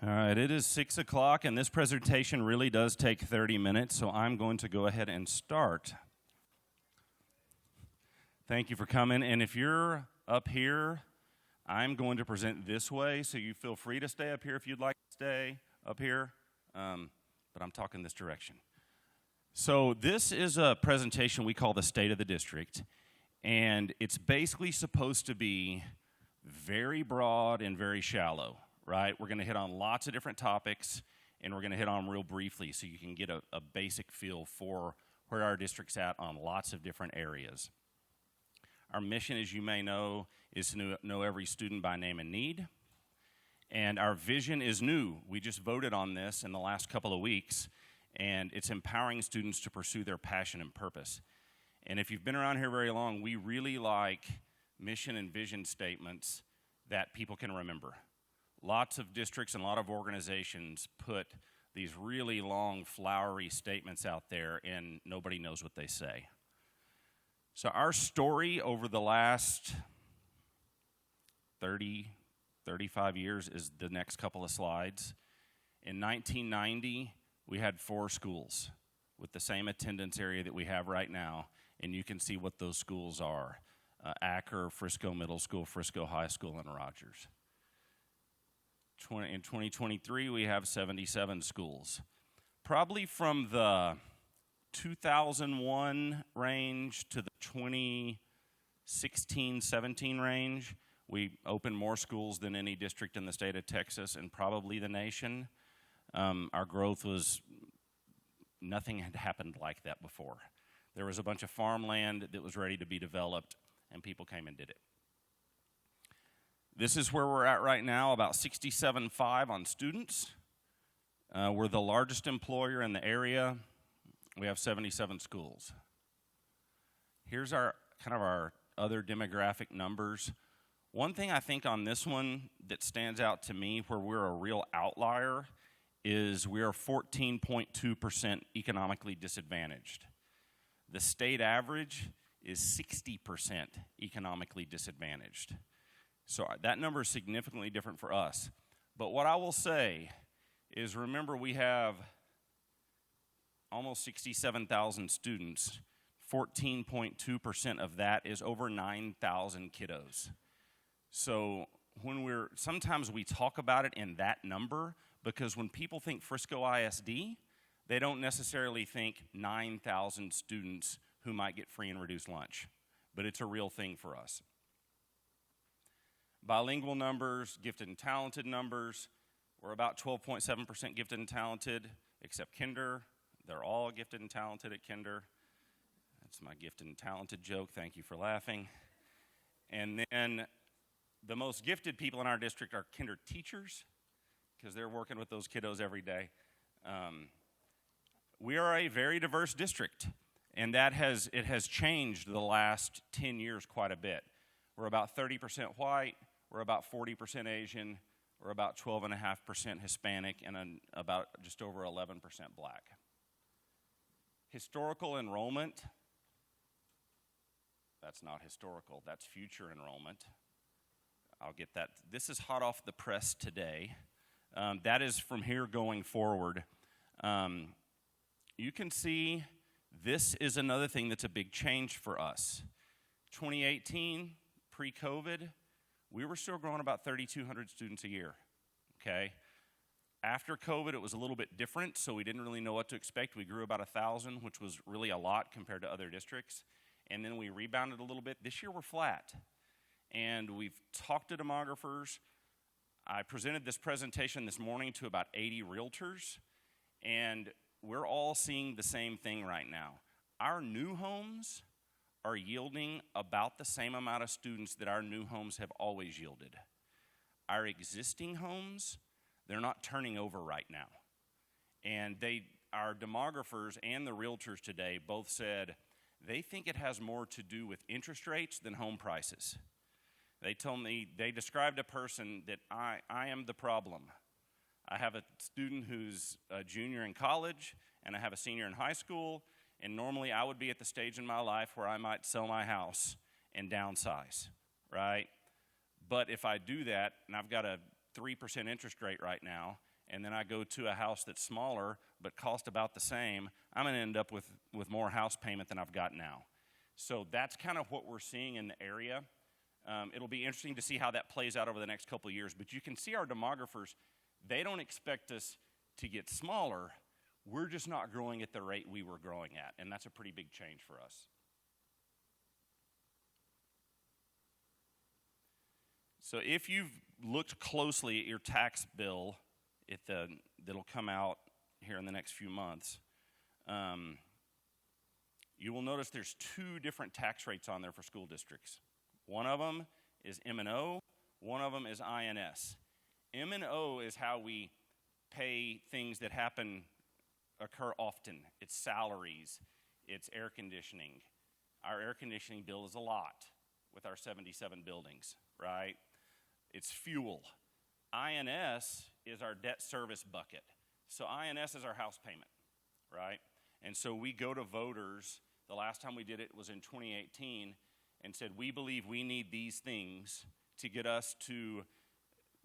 All right, it is 6 o'clock, and this presentation really does take 30 minutes, so I'm going to go ahead and start. Thank you for coming, and if you're up here, I'm going to present this way, so you feel free to stay up here if you'd like to stay up here, but I'm talking this direction. So this is a presentation we call the State of the District, and it's basically supposed to be very broad and very shallow. Right? We're going to hit on lots of different topics, and we're going to hit on them real briefly so you can get a basic feel for where our district's at on lots of different areas. Our mission, as you may know, is to know every student by name and need. And our vision is new. We just voted on this in the last couple of weeks, and it's empowering students to pursue their passion and purpose. And if you've been around here very long, we really like mission and vision statements that people can remember. Lots of districts and a lot of organizations put these really long, flowery statements out there, and nobody knows what they say. So our story over the last 30, 35 years is the next couple of slides. In 1990, we had 4 schools with the same attendance area that we have right now, and you can see what those schools are. Acker, Frisco Middle School, Frisco High School, and Rogers. In 2023, we have 77 schools. Probably from the 2001 range to the 2016-17 range, we opened more schools than any district in the state of Texas and probably the nation. Our growth was, nothing had happened like that before. There was a bunch of farmland that was ready to be developed, and people came and did it. This is where we're at right now, about 67.5 on students. We're the largest employer in the area. We have 77 schools. Here's our other demographic numbers. One thing I think on this one that stands out to me where we're a real outlier is we are 14.2% economically disadvantaged. The state average is 60% economically disadvantaged. So that number is significantly different for us. But what I will say is, remember, we have almost 67,000 students. 14.2% of that is over 9,000 kiddos. So sometimes we talk about it in that number because when people think Frisco ISD, they don't necessarily think 9,000 students who might get free and reduced lunch. But it's a real thing for us. Bilingual numbers, gifted and talented numbers, we're about 12.7% gifted and talented, except kinder. They're all gifted and talented at kinder. That's my gifted and talented joke. Thank you for laughing. And then the most gifted people in our district are kinder teachers, because they're working with those kiddos every day. We are a very diverse district, and it has changed the last 10 years quite a bit. We're about 30% white. We're about 40% Asian, we're about 12.5% Hispanic, and about just over 11% black. Historical enrollment, that's not historical, that's future enrollment. I'll get that. This is hot off the press today. That is from here going forward. You can see this is another thing that's a big change for us. 2018, pre-COVID, we were still growing about 3,200 students a year, okay? After COVID, it was a little bit different, so we didn't really know what to expect. We grew about 1,000, which was really a lot compared to other districts, and then we rebounded a little bit. This year, we're flat, and we've talked to demographers. I presented this presentation this morning to about 80 realtors, and we're all seeing the same thing right now. Our new homes are yielding about the same amount of students that our new homes have always yielded. Our existing homes, they're not turning over right now. And our demographers and the realtors today both said they think it has more to do with interest rates than home prices. They told me, they described a person that I am the problem. I have a student who's a junior in college, and I have a senior in high school, and normally I would be at the stage in my life where I might sell my house and downsize, right? But if I do that, and I've got a 3% interest rate right now, and then I go to a house that's smaller but cost about the same, I'm going to end up with more house payment than I've got now. So that's kind of what we're seeing in the area. It'll be interesting to see how that plays out over the next couple of years. But you can see our demographers, they don't expect us to get smaller. We're just not growing at the rate we were growing at, and that's a pretty big change for us. So if you've looked closely at your tax bill, that'll come out here in the next few months, you will notice there's two different tax rates on there for school districts. One of them is M&O, one of them is INS. M&O is how we pay things that occur often. It's salaries, it's air conditioning. Our air conditioning bill is a lot with our 77 buildings, right? It's fuel. INS is our debt service bucket. So INS is our house payment, right? And so we go to voters, the last time we did it was in 2018, and said, we believe we need these things to get us to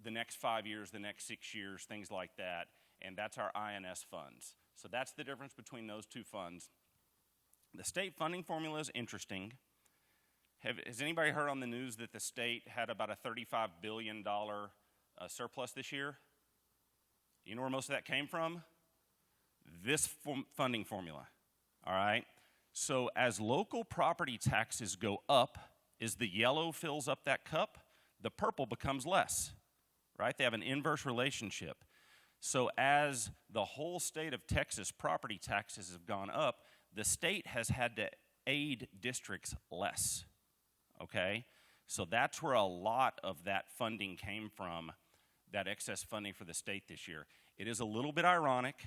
the next 5 years, the next 6 years, things like that. And that's our INS funds. So that's the difference between those two funds. The state funding formula is interesting. Has anybody heard on the news that the state had about a $35 billion surplus this year? You know where most of that came from? This funding formula, all right? So as local property taxes go up, as the yellow fills up that cup, the purple becomes less, right? They have an inverse relationship. So as the whole state of Texas property taxes have gone up, the state has had to aid districts less, okay? So that's where a lot of that funding came from, that excess funding for the state this year. It is a little bit ironic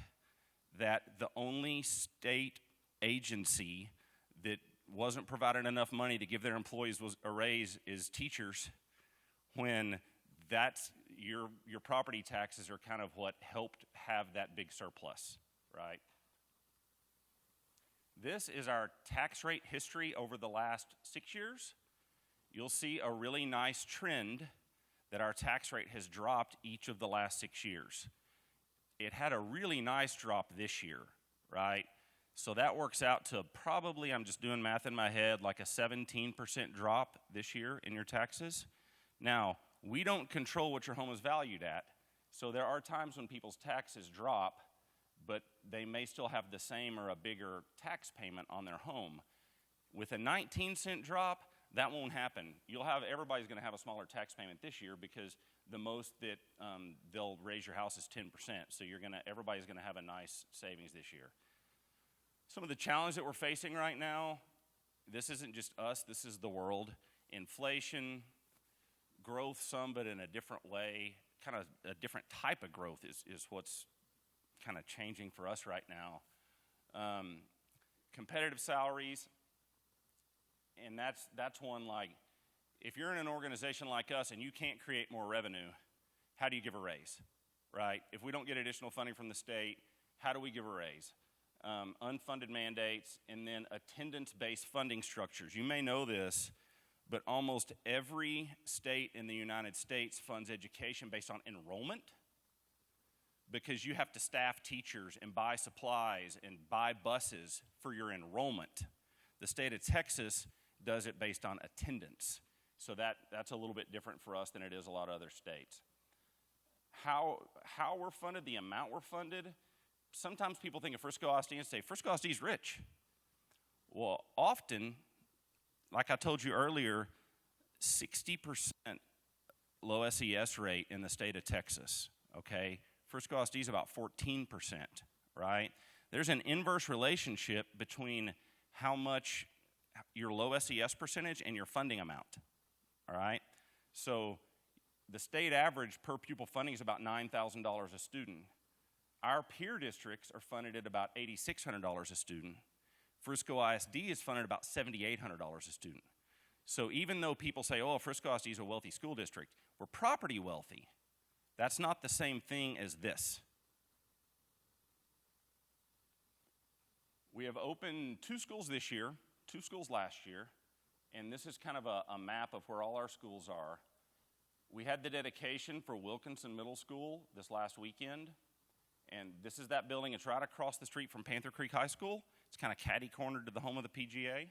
that the only state agency that wasn't provided enough money to give their employees a raise is teachers, when that's your property taxes are kind of what helped have that big surplus, right? This is our tax rate history over the last 6 years. You'll see a really nice trend that our tax rate has dropped each of the last 6 years. It had a really nice drop this year, right? So that works out to probably, I'm just doing math in my head, like a 17% drop this year in your taxes. Now, we don't control what your home is valued at, so there are times when people's taxes drop, but they may still have the same or a bigger tax payment on their home. With a 19-cent drop, that won't happen. Everybody's going to have a smaller tax payment this year because the most that they'll raise your house is 10%. So everybody's going to have a nice savings this year. Some of the challenges that we're facing right now, this isn't just us, this is the world. Inflation, growth some, but in a different way, kind of a different type of growth is what's kind of changing for us right now. Competitive salaries, and that's one, like, if you're in an organization like us and you can't create more revenue, how do you give a raise, right? If we don't get additional funding from the state, how do we give a raise? Unfunded mandates, and then attendance-based funding structures. You may know this, but almost every state in the United States funds education based on enrollment, because you have to staff teachers and buy supplies and buy buses for your enrollment. The state of Texas does it based on attendance. So that's a little bit different for us than it is a lot of other states. How we're funded, the amount we're funded, sometimes people think of Frisco ISD and say, Frisco ISD is rich. Well, often, like I told you earlier, 60% low SES rate in the state of Texas, okay? Frisco ISD is about 14%, right? There's an inverse relationship between how much your low SES percentage and your funding amount, all right? So the state average per pupil funding is about $9,000 a student. Our peer districts are funded at about $8,600 a student. Frisco ISD is funded about $7,800 a student. So even though people say, oh, Frisco ISD is a wealthy school district, we're property wealthy. That's not the same thing as this. We have opened 2 schools this year, 2 schools last year, and this is kind of a map of where all our schools are. We had the dedication for Wilkinson Middle School this last weekend. And this is that building. It's right across the street from Panther Creek High School. It's kind of catty-cornered to the home of the PGA.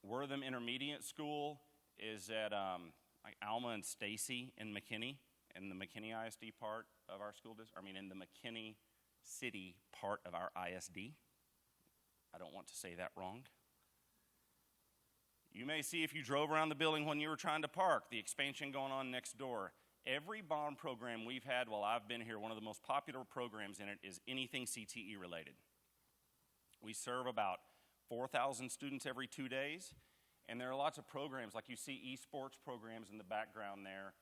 Wortham Intermediate School is at like Alma and Stacy in McKinney, in the McKinney ISD part of our school district. In the McKinney City part of our ISD. I don't want to say that wrong. You may see if you drove around the building when you were trying to park, the expansion going on next door. Every bond program we've had while I've been here, one of the most popular programs in it is anything CTE related. We serve about 4,000 students every 2 days, and there are lots of programs, like you see esports programs in the background there.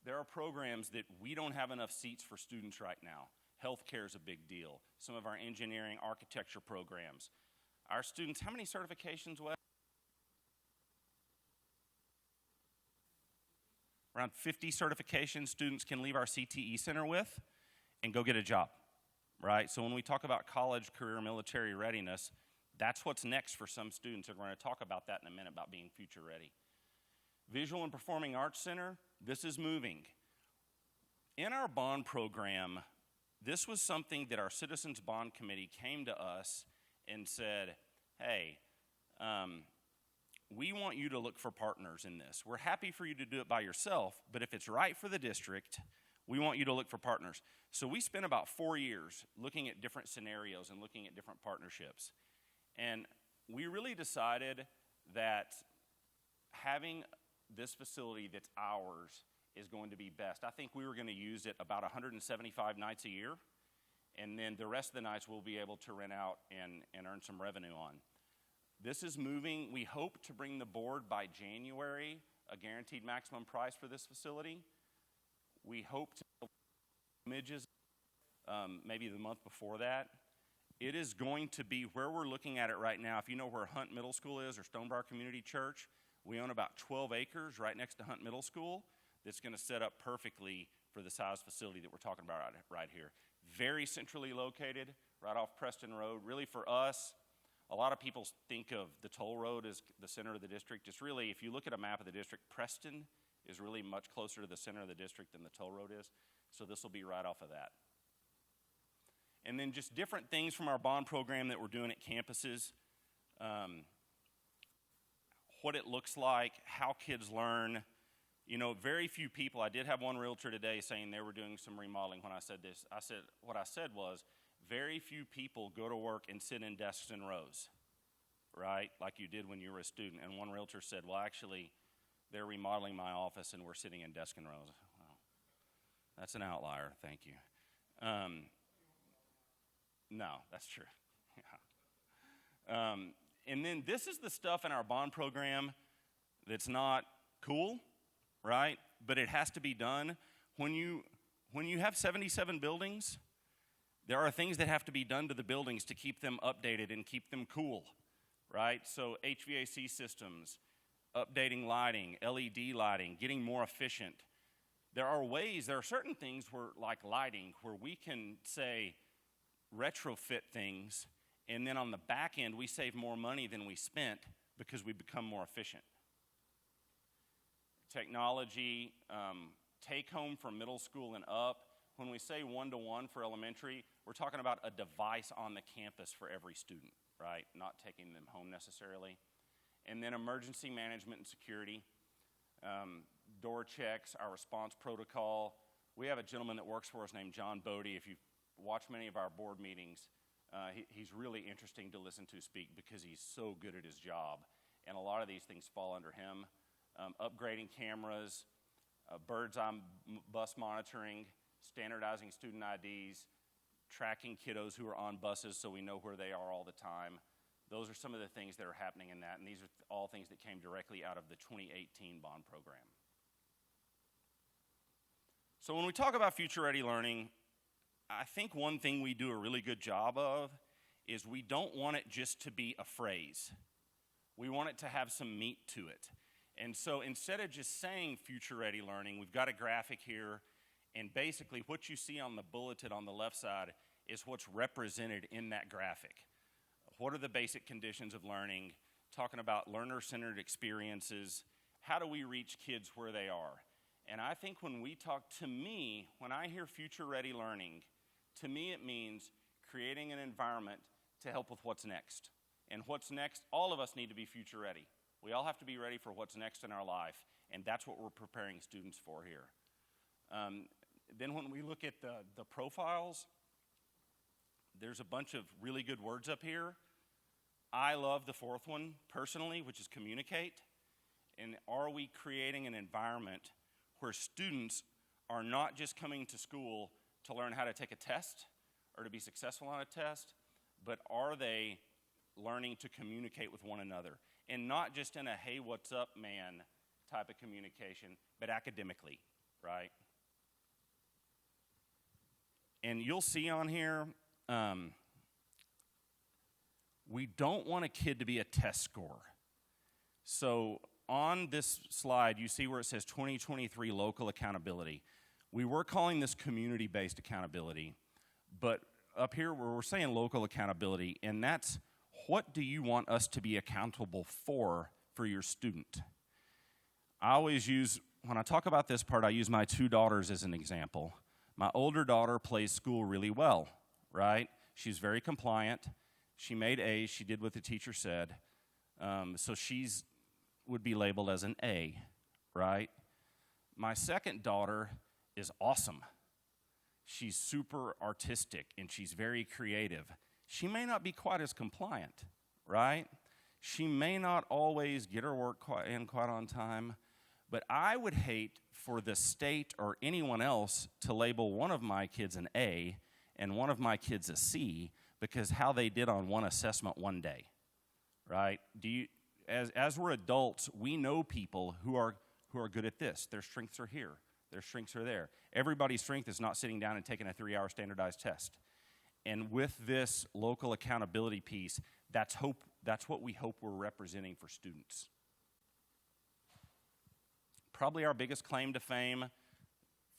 There are programs that we don't have enough seats for students right now. Healthcare is a big deal. Some of our engineering, architecture programs. Our students, how many certifications, Wes? Around 50 certifications students can leave our CTE center with and go get a job, right? So when we talk about college, career, military readiness, that's what's next for some students. We're going to talk about that in a minute, about being future ready. Visual and Performing Arts Center, this is moving. In our bond program, this was something that our Citizens Bond Committee came to us and said, hey, we want you to look for partners in this. We're happy for you to do it by yourself, but if it's right for the district, we want you to look for partners. So we spent about 4 years looking at different scenarios and looking at different partnerships. And we really decided that having this facility that's ours is going to be best. I think we were going to use it about 175 nights a year, and then the rest of the nights we'll be able to rent out and earn some revenue on. This is moving. We hope to bring the board by January a guaranteed maximum price for this facility. We hope to images maybe the month before that. It is going to be where we're looking at it right now. If you know where Hunt Middle School is or Stonebriar Community Church, we own about 12 acres right next to Hunt Middle School that's going to set up perfectly for the size facility that we're talking about right here. Very centrally located, right off Preston Road. Really for us, a lot of people think of the toll road as the center of the district. It's really, if you look at a map of the district, Preston is really much closer to the center of the district than the toll road is. So this will be right off of that. And then just different things from our bond program that we're doing at campuses. What it looks like, how kids learn. You know, very few people, I did have one realtor today saying they were doing some remodeling when I said this. What I said was, very few people go to work and sit in desks in rows, right? Like you did when you were a student. And one realtor said, well, actually, they're remodeling my office and we're sitting in desks in rows. Well, that's an outlier, thank you. No, that's true. Yeah. And then this is the stuff in our bond program that's not cool, right? But it has to be done. When you have 77 buildings, there are things that have to be done to the buildings to keep them updated and keep them cool, right? So HVAC systems, updating lighting, LED lighting, getting more efficient. There are certain things where, like lighting, where we can say retrofit things, and then on the back end, we save more money than we spent because we become more efficient. Technology, take home from middle school and up. When we say one-to-one for elementary, we're talking about a device on the campus for every student, right? Not taking them home necessarily. And then emergency management and security, door checks, our response protocol. We have a gentleman that works for us named John Bodie. If you've watched many of our board meetings, he's really interesting to listen to speak because he's so good at his job. And a lot of these things fall under him. Upgrading cameras, bird's eye bus monitoring, standardizing student IDs, tracking kiddos who are on buses so we know where they are all the time. Those are some of the things that are happening in that, and these are all things that came directly out of the 2018 bond program. So when we talk about future-ready learning, I think one thing we do a really good job of is we don't want it just to be a phrase. We want it to have some meat to it. And so instead of just saying future-ready learning, we've got a graphic here, and basically what you see on the bulleted on the left side is what's represented in that graphic. What are the basic conditions of learning? Talking about learner-centered experiences. How do we reach kids where they are? And I think when I hear future-ready learning, To me, it means creating an environment to help with what's next. And what's next, all of us need to be future ready. We all have to be ready for what's next in our life, and that's what we're preparing students for here. Then when we look at the profiles, there's a bunch of really good words up here. I love the fourth one personally, which is communicate. And are we creating an environment where students are not just coming to school to learn how to take a test or to be successful on a test, but are they learning to communicate with one another? And not just in a, hey, what's up, man, type of communication, but academically, right? And you'll see on here, we don't want a kid to be a test scorer. So on this slide, you see where it says 2023 local accountability. We were calling this community-based accountability, but up here we're saying local accountability, and that's what do you want us to be accountable for your student? I always use, when I talk about this part, I use my two daughters as an example. My older daughter plays school really well, right? She's very compliant. She made A's. She did what the teacher said. So she's would be labeled as an A, right? My second daughter is awesome. She's super artistic, and she's very creative. She may not be quite as compliant, right? She may not always get her work in quite on time, but I would hate for the state or anyone else to label one of my kids an A and one of my kids a C because how they did on one assessment one day, right? As we're adults, we know people who are good at this. Their strengths are here. Their strengths are there. Everybody's strength is not sitting down and taking a 3-hour standardized test. And with this local accountability piece, that's what we hope we're representing for students. Probably our biggest claim to fame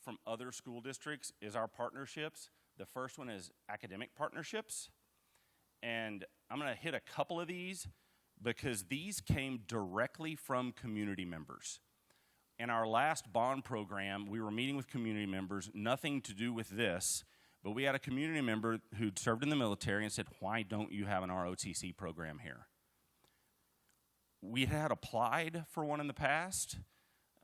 from other school districts is our partnerships. The first one is academic partnerships. And I'm going to hit a couple of these because these came directly from community members. In our last bond program, we were meeting with community members, nothing to do with this, but we had a community member who'd served in the military and said, why don't you have an ROTC program here? We had applied for one in the past,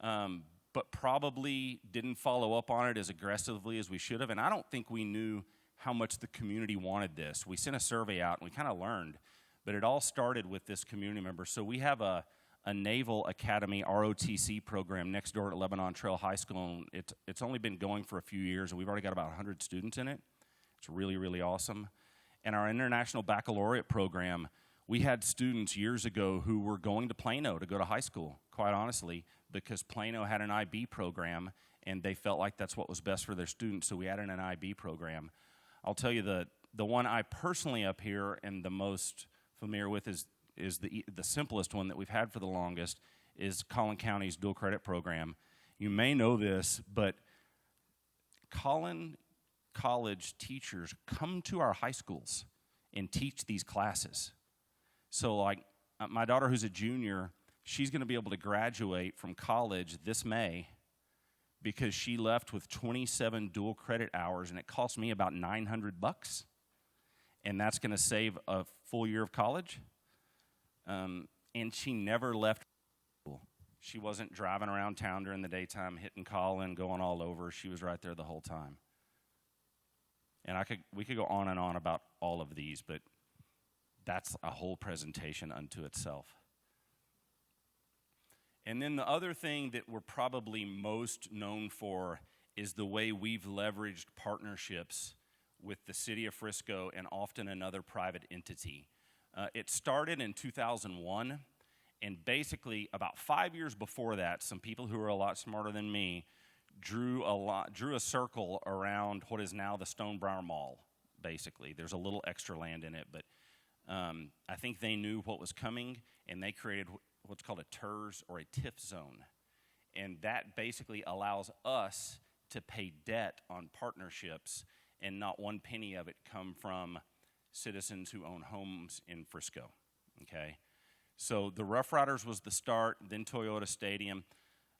but probably didn't follow up on it as aggressively as we should have, and I don't think we knew how much the community wanted this. We sent a survey out, and we kind of learned, but it all started with this community member. So we have a Naval Academy ROTC program next door at Lebanon Trail High School, and it's only been going for a few years, and we've already got about 100 students in it. It's really, really awesome. And our International Baccalaureate program, we had students years ago who were going to Plano to go to high school, quite honestly, because Plano had an IB program, and they felt like that's what was best for their students, so we added an IB program. I'll tell you the one I personally up here am the most familiar with is the simplest one that we've had for the longest is Collin County's dual credit program. You may know this, but Collin College teachers come to our high schools and teach these classes. So like my daughter who's a junior, she's going to be able to graduate from college this May because she left with 27 dual credit hours, and it cost me about $900, and that's going to save a full year of college. And she never left school. She wasn't driving around town during the daytime, hitting Collin, going all over. She was right there the whole time. And we could go on and on about all of these, but that's a whole presentation unto itself. And then the other thing that we're probably most known for is the way we've leveraged partnerships with the city of Frisco and often another private entity. It started in 2001, and basically about 5 years before that, some people who are a lot smarter than me drew a circle around what is now the Stonebriar Mall, basically. There's a little extra land in it, but I think they knew what was coming, and they created what's called a TERS or a TIF zone. And that basically allows us to pay debt on partnerships and not one penny of it come from citizens who own homes in Frisco, okay? So the Rough Riders was the start, then Toyota Stadium.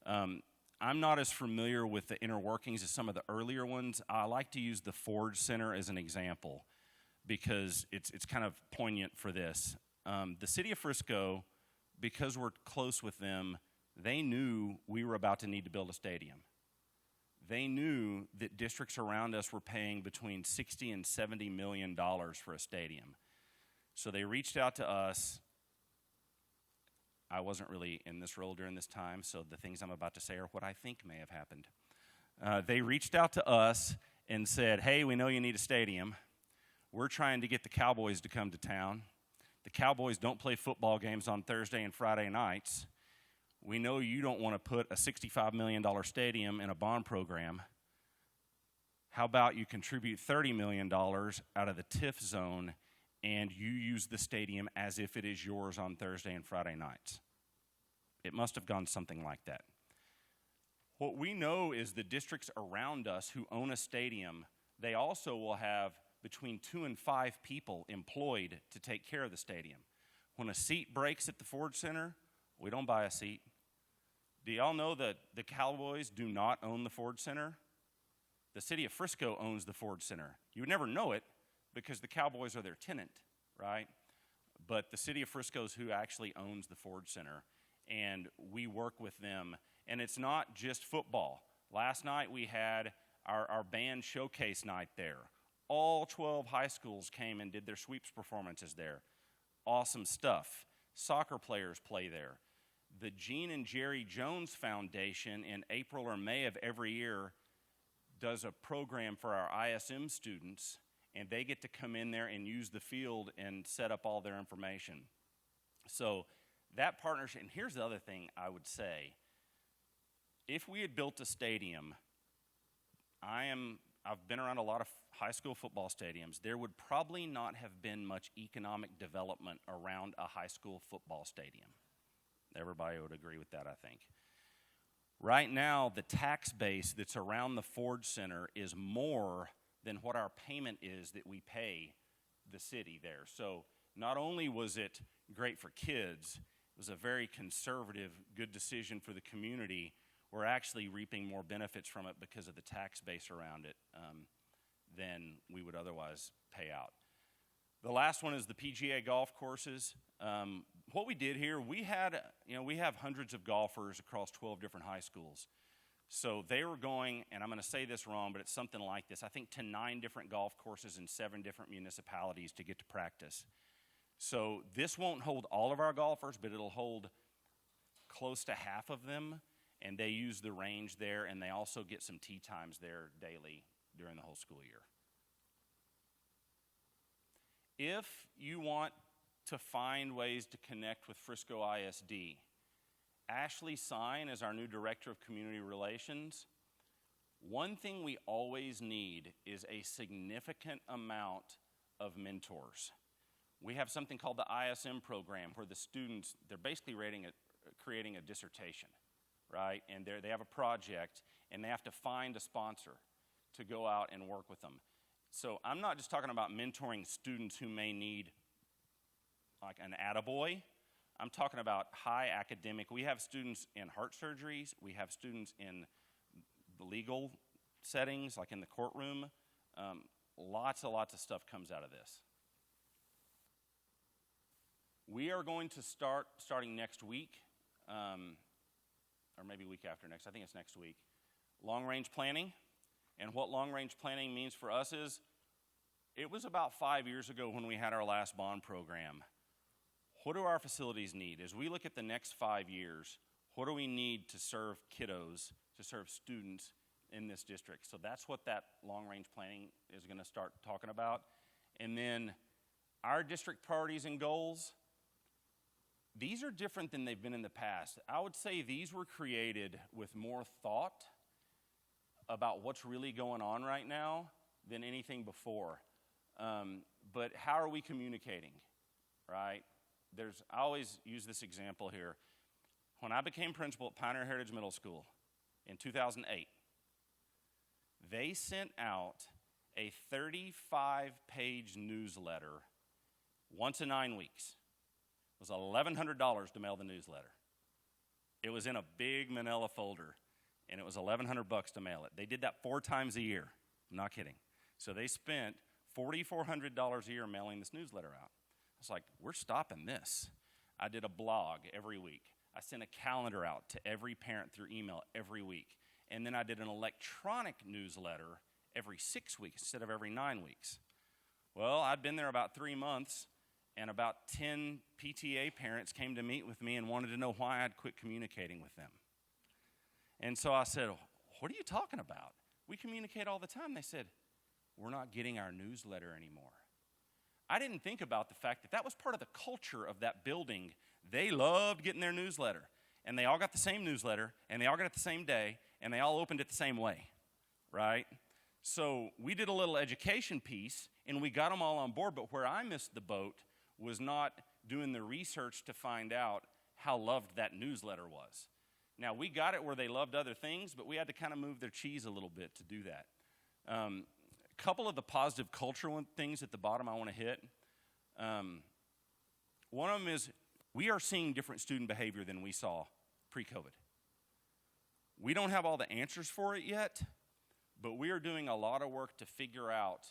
I'm I'm not as familiar with the inner workings as some of the earlier ones. I like to use the Ford Center as an example because it's kind of poignant for this. The city of Frisco, because we're close with them, they knew we were about to need to build a stadium. They knew that districts around us were paying between $60 and $70 million for a stadium. So they reached out to us. I wasn't really in this role during this time, so the things I'm about to say are what I think may have happened. They reached out to us and said, hey, we know you need a stadium. We're trying to get the Cowboys to come to town. The Cowboys don't play football games on Thursday and Friday nights. We know you don't want to put a $65 million stadium in a bond program. How about you contribute $30 million out of the TIF zone and you use the stadium as if it is yours on Thursday and Friday nights? It must have gone something like that. What we know is the districts around us who own a stadium, they also will have between 2 and 5 people employed to take care of the stadium. When a seat breaks at the Ford Center, we don't buy a seat. Do y'all know that the Cowboys do not own the Ford Center? The city of Frisco owns the Ford Center. You would never know it because the Cowboys are their tenant, right? But the city of Frisco is who actually owns the Ford Center, and we work with them. And it's not just football. Last night we had our band showcase night there. All 12 high schools came and did their sweeps performances there. Awesome stuff. Soccer players play there. The Gene and Jerry Jones Foundation in April or May of every year does a program for our ISM students, and they get to come in there and use the field and set up all their information. So that partnership, and here's the other thing I would say. If we had built a stadium, I've been around a lot of high school football stadiums. There would probably not have been much economic development around a high school football stadium. Everybody would agree with that, I think. Right now, the tax base that's around the Ford Center is more than what our payment is that we pay the city there. So not only was it great for kids, it was a very conservative, good decision for the community. We're actually reaping more benefits from it because of the tax base around it than we would otherwise pay out. The last one is the PGA golf courses. What we did here, we have hundreds of golfers across 12 different high schools. So they were going, and I'm going to say this wrong, but it's something like this, I think to 9 different golf courses in 7 different municipalities to get to practice. So this won't hold all of our golfers, but it'll hold close to half of them, and they use the range there, and they also get some tee times there daily during the whole school year. If you want to find ways to connect with Frisco ISD, Ashley Sine is our new Director of Community Relations. One thing we always need is a significant amount of mentors. We have something called the ISM program where the students, they're basically creating a dissertation, right? And they have a project, and they have to find a sponsor to go out and work with them. So I'm not just talking about mentoring students who may need like an attaboy. I'm talking about high academic. We have students in heart surgeries. We have students in the legal settings, like in the courtroom. Lots of stuff comes out of this. We are going to starting next week, or maybe week after next. I think it's next week. Long-range planning. And what long-range planning means for us is, it was about 5 years ago when we had our last bond program. What do our facilities need? As we look at the next 5 years, what do we need to serve kiddos, to serve students in this district? So that's what that long-range planning is going to start talking about. And then our district priorities and goals, these are different than they've been in the past. I would say these were created with more thought about what's really going on right now than anything before. But how are we communicating, right? I always use this example here. When I became principal at Pioneer Heritage Middle School in 2008, they sent out a 35-page newsletter once in 9 weeks. It was $1,100 to mail the newsletter. It was in a big manila folder. and it was $1,100 to mail it. They did that 4 times a year. I'm not kidding. So they spent $4,400 a year mailing this newsletter out. I was like, we're stopping this. I did a blog every week. I sent a calendar out to every parent through email every week. And then I did an electronic newsletter every 6 weeks instead of every 9 weeks. Well, I'd been there about 3 months, and about 10 PTA parents came to meet with me and wanted to know why I'd quit communicating with them. And so I said, what are you talking about? We communicate all the time. They said, we're not getting our newsletter anymore. I didn't think about the fact that that was part of the culture of that building. They loved getting their newsletter, and they all got the same newsletter, and they all got it the same day, and they all opened it the same way, right? So we did a little education piece, and we got them all on board, but where I missed the boat was not doing the research to find out how loved that newsletter was. Now, we got it where they loved other things, but we had to kind of move their cheese a little bit to do that. A couple of the positive cultural things at the bottom I want to hit. One of them is we are seeing different student behavior than we saw pre-COVID. We don't have all the answers for it yet, but we are doing a lot of work to figure out,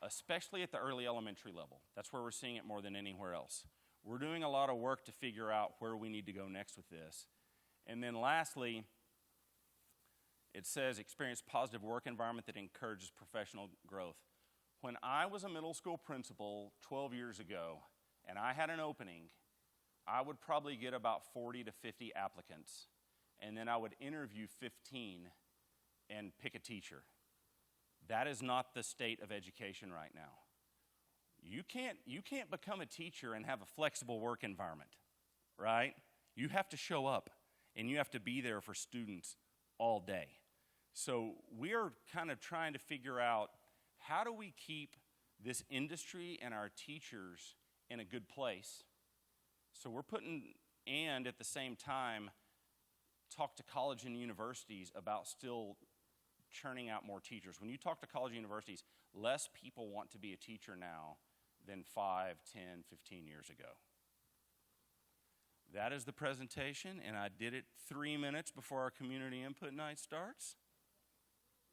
especially at the early elementary level. That's where we're seeing it more than anywhere else. We're doing a lot of work to figure out where we need to go next with this. And then lastly, it says experience positive work environment that encourages professional growth. When I was a middle school principal 12 years ago and I had an opening, I would probably get about 40 to 50 applicants, and then I would interview 15 and pick a teacher. That is not the state of education right now. You can't become a teacher and have a flexible work environment, right? You have to show up, and you have to be there for students all day. So we are kind of trying to figure out how do we keep this industry and our teachers in a good place. So we're putting, and at the same time, talk to college and universities about still churning out more teachers. When you talk to college and universities, less people want to be a teacher now than 5, 10, 15 years ago. That is the presentation, and I did it 3 minutes before our community input night starts.